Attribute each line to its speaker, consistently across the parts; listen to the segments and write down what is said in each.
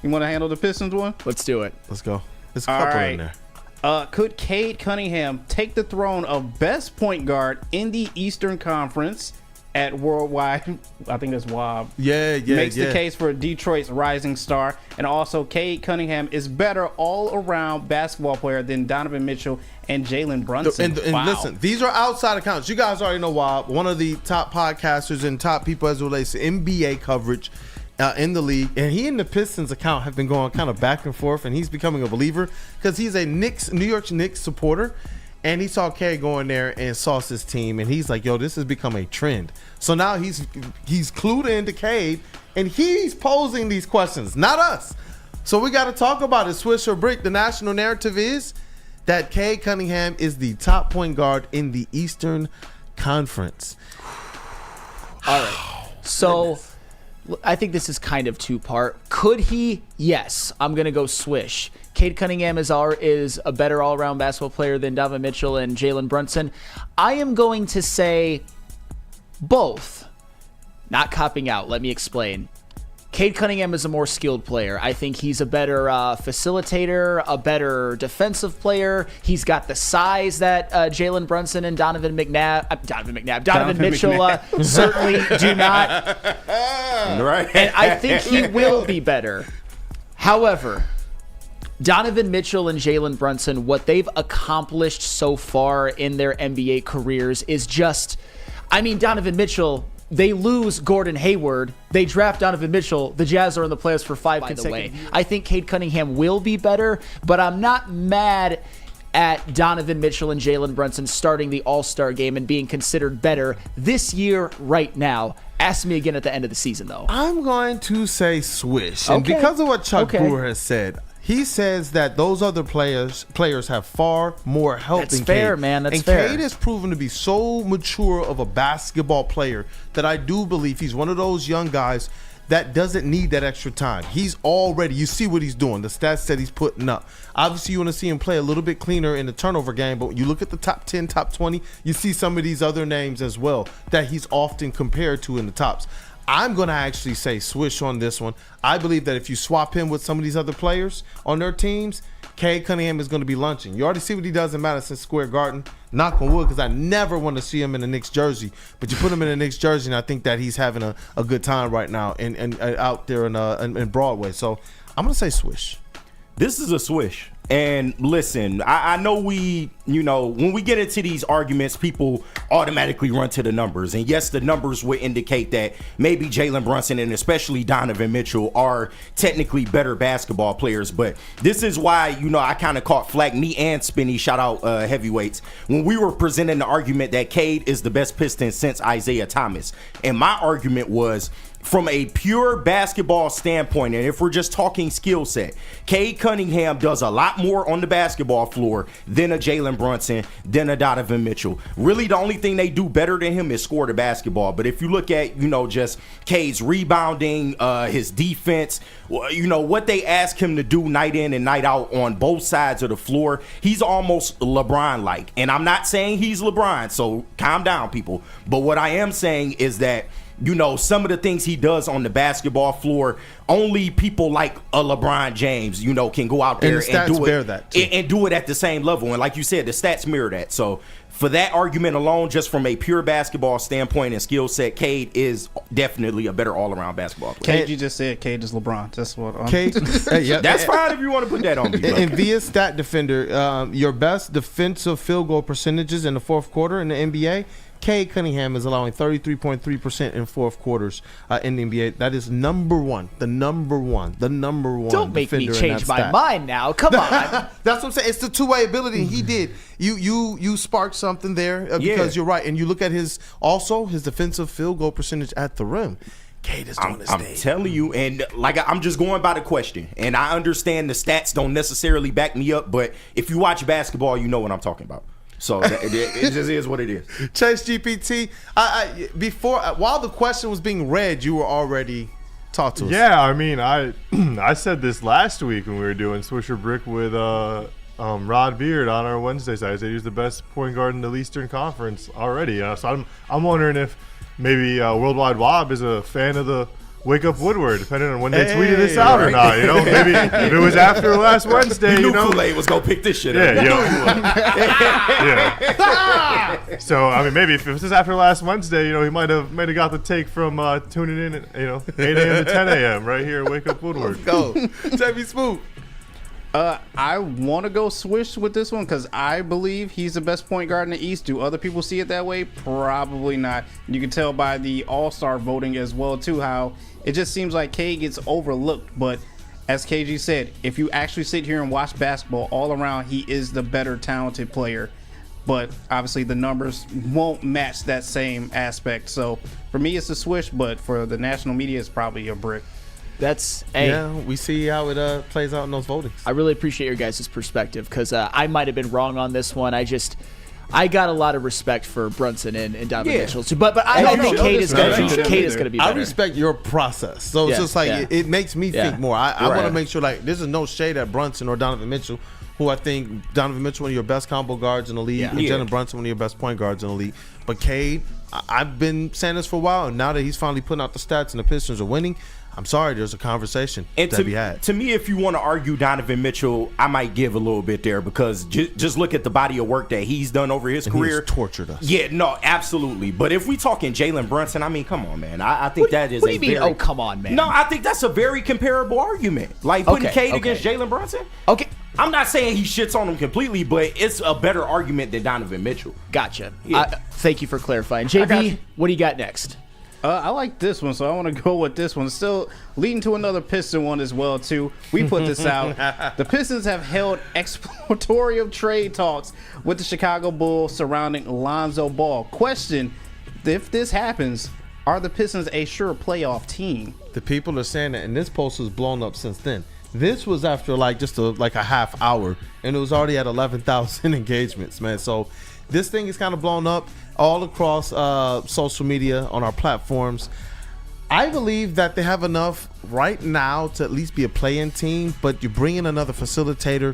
Speaker 1: You want to handle the Pistons one?
Speaker 2: Let's do it.
Speaker 3: Let's go. There's a couple in there.
Speaker 1: Could Cade Cunningham take the throne of best point guard in the Eastern Conference at Worldwide? I think that's WAB.
Speaker 3: Yeah.
Speaker 1: Makes the case for Detroit's rising star. And also, Cade Cunningham is better all-around basketball player than Donovan Mitchell and Jalen Brunson.
Speaker 3: And listen, these are outside accounts. You guys already know WAB, one of the top podcasters and top people as it relates to NBA coverage in the league, and he and the Pistons account have been going kind of back and forth, and he's becoming a believer because he's a New York Knicks supporter, and he saw Cade go in there and sauce his team, and he's like, yo, this has become a trend. So now he's clued into Cade, and he's posing these questions, not us. So we got to talk about it. Swish or brick. The national narrative is that Cade Cunningham is the top point guard in the Eastern Conference.
Speaker 2: All right. So I think this is kind of two-part. Could he? Yes. I'm going to go swish. Cade Cunningham is a better all-around basketball player than Donovan Mitchell and Jalen Brunson. I am going to say both. Not copping out. Let me explain. Cade Cunningham is a more skilled player. I think he's a better facilitator, a better defensive player. He's got the size that Jalen Brunson and Donovan Mitchell certainly do not.
Speaker 4: Right.
Speaker 2: And I think he will be better. However, Donovan Mitchell and Jalen Brunson, what they've accomplished so far in their NBA careers is just, Donovan Mitchell, they lose Gordon Hayward. They draft Donovan Mitchell. The Jazz are in the playoffs for 5 consecutive years. I think Cade Cunningham will be better, but I'm not mad at Donovan Mitchell and Jalen Brunson starting the All-Star game and being considered better this year right now. Ask me again at the end of the season, though.
Speaker 3: I'm going to say swish. And because of what Chuck Brewer has said, he says that those other players have far more help than Cade.
Speaker 2: That's fair, man. That's fair.
Speaker 3: And Cade has proven to be so mature of a basketball player that I do believe he's one of those young guys that doesn't need that extra time. He's already, you see what he's doing, the stats that he's putting up. Obviously, you want to see him play a little bit cleaner in the turnover game, but when you look at the top 10, top 20, you see some of these other names as well that he's often compared to in the tops. I'm going to actually say swish on this one. I believe that if you swap him with some of these other players on their teams, Cade Cunningham is going to be lunching. You already see what he does in Madison Square Garden. Knock on wood, because I never want to see him in a Knicks jersey. But you put him in a Knicks jersey, and I think that he's having a good time right now and out there in Broadway. So I'm going to say swish.
Speaker 4: This is a swish. And listen, I know when we get into these arguments, people automatically run to the numbers. And yes, the numbers would indicate that maybe Jalen Brunson and especially Donovan Mitchell are technically better basketball players. But this is why, I kind of caught flack, me and Spinny, shout out Heavyweights, when we were presenting the argument that Cade is the best Piston since Isaiah Thomas. And my argument was, from a pure basketball standpoint, and if we're just talking skill set, Cade Cunningham does a lot more on the basketball floor than a Jalen Brunson, than a Donovan Mitchell. Really, the only thing they do better than him is score the basketball. But if you look at, just Cade's rebounding, his defense, what they ask him to do night in and night out on both sides of the floor, he's almost LeBron-like. And I'm not saying he's LeBron, so calm down, people. But what I am saying is that some of the things he does on the basketball floor, only people like a LeBron James, can go out there and do it and do it at the same level. And like you said, the stats mirror that. So for that argument alone, just from a pure basketball standpoint and skill set, Cade is definitely a better all-around basketball player.
Speaker 1: Cade, you just said Cade is LeBron. That's what I'm
Speaker 3: Cade,
Speaker 4: that's fine if you want to put that on me.
Speaker 3: And via Stat Defender, your best defensive field goal percentages in the fourth quarter in the NBA, Cade Cunningham is allowing 33.3% in fourth quarters in the NBA. That is number one.
Speaker 2: Don't make me change my mind now. Come on.
Speaker 3: That's what I'm saying. It's the two-way ability. He did. You sparked something there because you're right. And you look at his defensive field goal percentage at the rim. Cade is doing his thing. I'm
Speaker 4: telling you, and I'm just going by the question. And I understand the stats don't necessarily back me up, but if you watch basketball, you know what I'm talking about. So it just is what it is.
Speaker 3: Chase GPT, while the question was being read, you were already talked to us.
Speaker 5: Yeah, I said this last week when we were doing Swisher Brick with Rod Beard on our Wednesday side. I said he was the best point guard in the Eastern Conference already. So I'm wondering if maybe Worldwide Wob is a fan of the Wake Up Woodward, depending on when they tweeted this out or not. You know, maybe if it was after last Wednesday,
Speaker 4: you know, Kool-Aid was gonna pick this shit up.
Speaker 5: Yeah. So I mean, maybe if it was after last Wednesday, you know, he might have got the take from tuning in at 8 a.m. to 10 a.m. right here at Wake Up Woodward.
Speaker 3: Go, Chevy Spook.
Speaker 1: I want to go Swish with this one because I believe he's the best point guard in the East. Do other people see it that way? Probably not. You can tell by the All-Star voting as well, too, how it just seems like Cade gets overlooked. But as KG said, if you actually sit here and watch basketball all around, he is the better talented player. But obviously the numbers won't match that same aspect. So for me, it's a Swish, but for the national media, it's probably a brick.
Speaker 3: Yeah, we see how it plays out in those votings.
Speaker 2: I really appreciate your guys' perspective because I might have been wrong on this one. I got a lot of respect for Brunson and Donovan Mitchell too, but I think Cade is going to be better.
Speaker 3: I respect your process, so it's just like it makes me think more. I want to make sure like this is no shade at Brunson or Donovan Mitchell, who I think Donovan Mitchell one of your best combo guards in the league, and Jalen Brunson one of your best point guards in the league. But Cade, I've been saying this for a while, and now that he's finally putting out the stats and the Pistons are winning, I'm sorry, there's a conversation to be had.
Speaker 4: To me, if you want to argue Donovan Mitchell, I might give a little bit there because just look at the body of work that he's done over his career.
Speaker 3: He's tortured us.
Speaker 4: Yeah, no, absolutely. But if we talking Jalen Brunson, I mean, come on, man. I think that is
Speaker 2: what do you mean, oh, come on, man?
Speaker 4: No, I think that's a very comparable argument. Like putting Cade against Jalen Brunson.
Speaker 2: Okay.
Speaker 4: I'm not saying he shits on him completely, but it's a better argument than Donovan Mitchell.
Speaker 2: Gotcha. Yeah. Thank you for clarifying. JB, what do you got next?
Speaker 1: I like this one, so I want to go with this one. Still leading to another Piston one as well, too. We put this out. The Pistons have held exploratorial trade talks with the Chicago Bulls surrounding Lonzo Ball. Question, if this happens, are the Pistons a sure playoff team?
Speaker 3: The people are saying that, and this post was blown up since then. This was after like just a half hour, and it was already at 11,000 engagements, man. So this thing is kind of blown up all across social media on our platforms. I believe that they have enough right now to at least be a play-in team, but you bring in another facilitator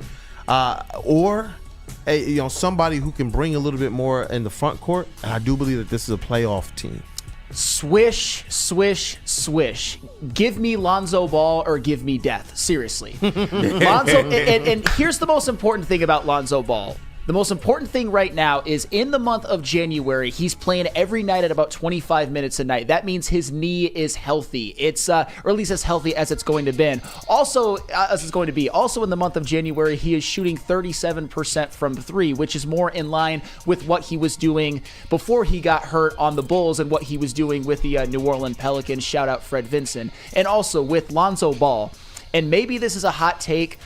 Speaker 3: or somebody who can bring a little bit more in the front court. And I do believe that this is a playoff team.
Speaker 2: Swish, swish, swish. Give me Lonzo Ball or give me death. Seriously. Lonzo, and here's the most important thing about Lonzo Ball. The most important thing right now is in the month of January, he's playing every night at about 25 minutes a night. That means his knee is healthy. It's or at least as healthy as it's going to be. Also, in the month of January, he is shooting 37% from three, which is more in line with what he was doing before he got hurt on the Bulls and what he was doing with the New Orleans Pelicans. Shout out Fred Vinson. And also with Lonzo Ball. And maybe this is a hot take.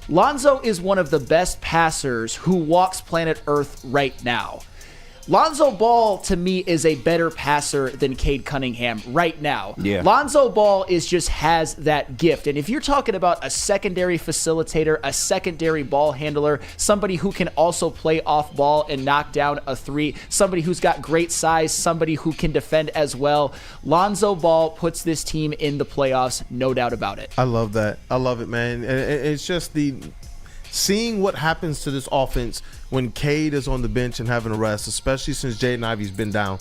Speaker 2: Lonzo is one of the best passers who walks planet Earth right now. Lonzo Ball, to me, is a better passer than Cade Cunningham right now.
Speaker 4: Yeah.
Speaker 2: Lonzo Ball just has that gift. And if you're talking about a secondary facilitator, a secondary ball handler, somebody who can also play off ball and knock down a three, somebody who's got great size, somebody who can defend as well, Lonzo Ball puts this team in the playoffs, no doubt about it.
Speaker 3: I love that. I love it, man. It's just seeing what happens to this offense when Cade is on the bench and having a rest, especially since Jaden Ivey's been down.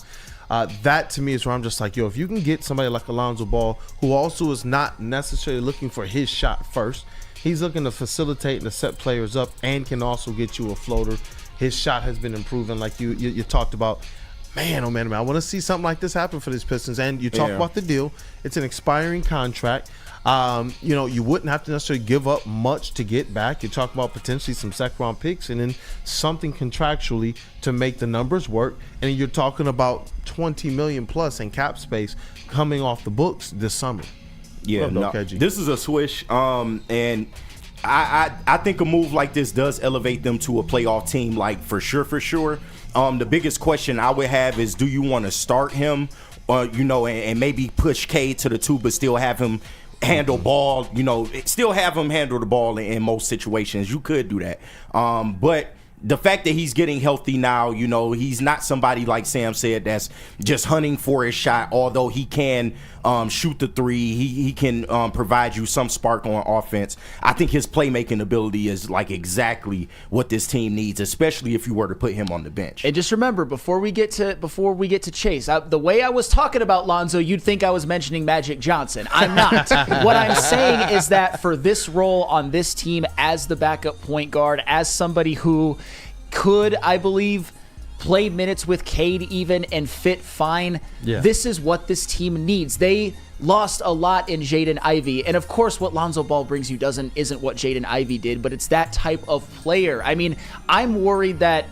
Speaker 3: That to me is where I'm just like, if you can get somebody like Lonzo Ball, who also is not necessarily looking for his shot first, he's looking to facilitate and to set players up and can also get you a floater. His shot has been improving, like you talked about. Man, oh man, I want to see something like this happen for these Pistons. And you talk about the deal. It's an expiring contract. You wouldn't have to necessarily give up much to get back. You talk about potentially some second-round picks and then something contractually to make the numbers work. And you're talking about $20 million plus in cap space coming off the books this summer.
Speaker 4: Yeah, this is a swish. And I think a move like this does elevate them to a playoff team, like for sure. The biggest question I would have is, do you want to start him, and maybe push Cade to the two, but still have him handle ball, still have him handle the ball in most situations. You could do that. But the fact that he's getting healthy now, you know, he's not somebody like Sam said that's just hunting for his shot. Although he can shoot the three, he can provide you some spark on offense. I think his playmaking ability is like exactly what this team needs, especially if you were to put him on the bench.
Speaker 2: And just remember, before we get to Chase, the way I was talking about Lonzo, you'd think I was mentioning Magic Johnson. I'm not. What I'm saying is that for this role on this team as the backup point guard, as somebody who could, I believe, play minutes with Cade even and fit fine. Yeah. This is what this team needs. They lost a lot in Jaden Ivey, and of course what Lonzo Ball brings you isn't what Jaden Ivey did, but it's that type of player. I mean, I'm worried that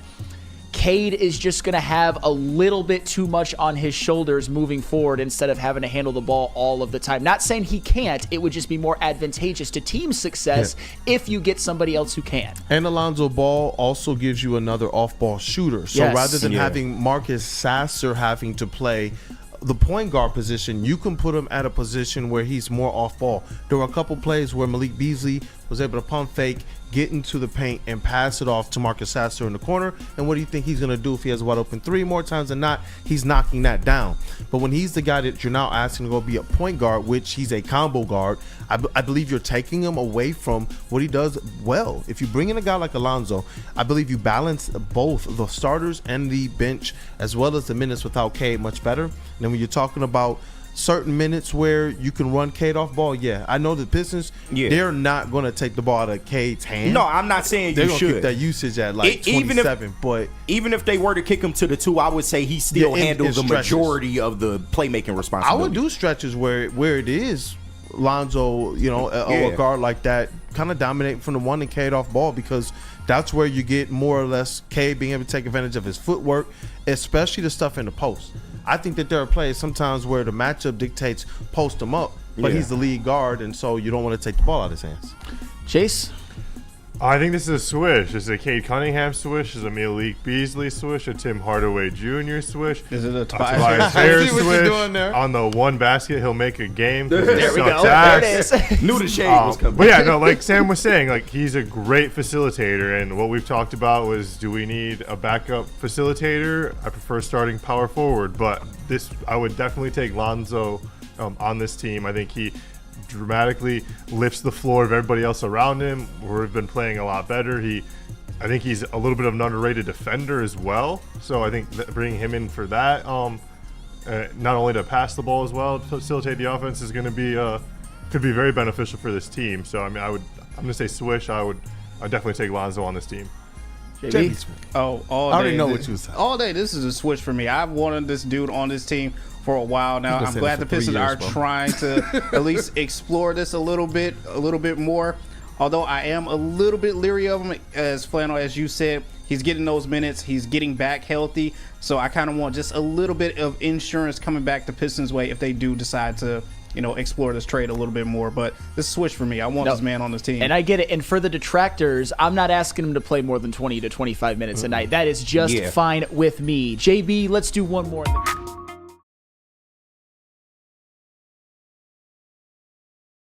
Speaker 2: Cade is just going to have a little bit too much on his shoulders moving forward instead of having to handle the ball all of the time. Not saying he can't. It would just be more advantageous to team success if you get somebody else who can.
Speaker 3: And Lonzo Ball also gives you another off-ball shooter. So rather than having Marcus Sasser having to play the point guard position, you can put him at a position where he's more off ball. There were a couple plays where Malik Beasley was able to pump fake, get into the paint, and pass it off to Marcus Sasser in the corner. And what do you think he's going to do if he has a wide open three? More times than not, he's knocking that down. But when he's the guy that you're now asking to go be a point guard, which he's a combo guard, I believe you're taking him away from what he does well. If you bring in a guy like Alonzo, I believe you balance both the starters and the bench as well as the minutes without Cade much better. And then when you're talking about certain minutes where you can run Cade off ball, I know the Pistons, they're not going to take the ball out of Cade's hand.
Speaker 4: No, I'm not saying
Speaker 3: they're
Speaker 4: you
Speaker 3: gonna
Speaker 4: should.
Speaker 3: Keep that usage at like 27. But
Speaker 4: even if they were to kick him to the 2, I would say he still handles the majority of the playmaking responsibility.
Speaker 3: I would do stretches where it is Lonzo, a guard like that, kind of dominate from the 1 and Cade off ball, because that's where you get more or less Cade being able to take advantage of his footwork, especially the stuff in the post. I think that there are plays sometimes where the matchup dictates post him up, but he's the lead guard, and so you don't want to take the ball out of his hands.
Speaker 2: Chase?
Speaker 5: I think this is a swish. This is a Cade Cunningham swish. This is a Malik Beasley swish. A Tim Hardaway Jr. swish.
Speaker 1: Is it a
Speaker 5: Tobias Harris swish? On the one basket, he'll make a game.
Speaker 2: There we go. There it is.
Speaker 4: Knew the shade was coming.
Speaker 5: But like Sam was saying, like he's a great facilitator. And what we've talked about was, do we need a backup facilitator? I prefer starting power forward. But I would definitely take Lonzo on this team. I think he dramatically lifts the floor of everybody else around him. We've been playing a lot better. I think he's a little bit of an underrated defender as well. So I think bringing him in for that, not only to pass the ball as well, to facilitate the offense, is going to be could be very beneficial for this team. So I mean, I'm going to say swish. I'd definitely take Lonzo on this team.
Speaker 2: JB?
Speaker 1: Oh, all day.
Speaker 3: I already know what you said.
Speaker 1: All day, this is a switch for me. I've wanted this dude on this team for a while now. I'm glad the Pistons are trying to at least explore this a little bit more. Although I am a little bit leery of him, as Flannel, as you said, he's getting those minutes, he's getting back healthy. So I kind of want just a little bit of insurance coming back the Pistons' way if they do decide to explore this trade a little bit more. But this is a switch for me. I want this man on this team.
Speaker 2: And I get it. And for the detractors, I'm not asking him to play more than 20 to 25 minutes a night. That is just fine with me. JB, let's do one more.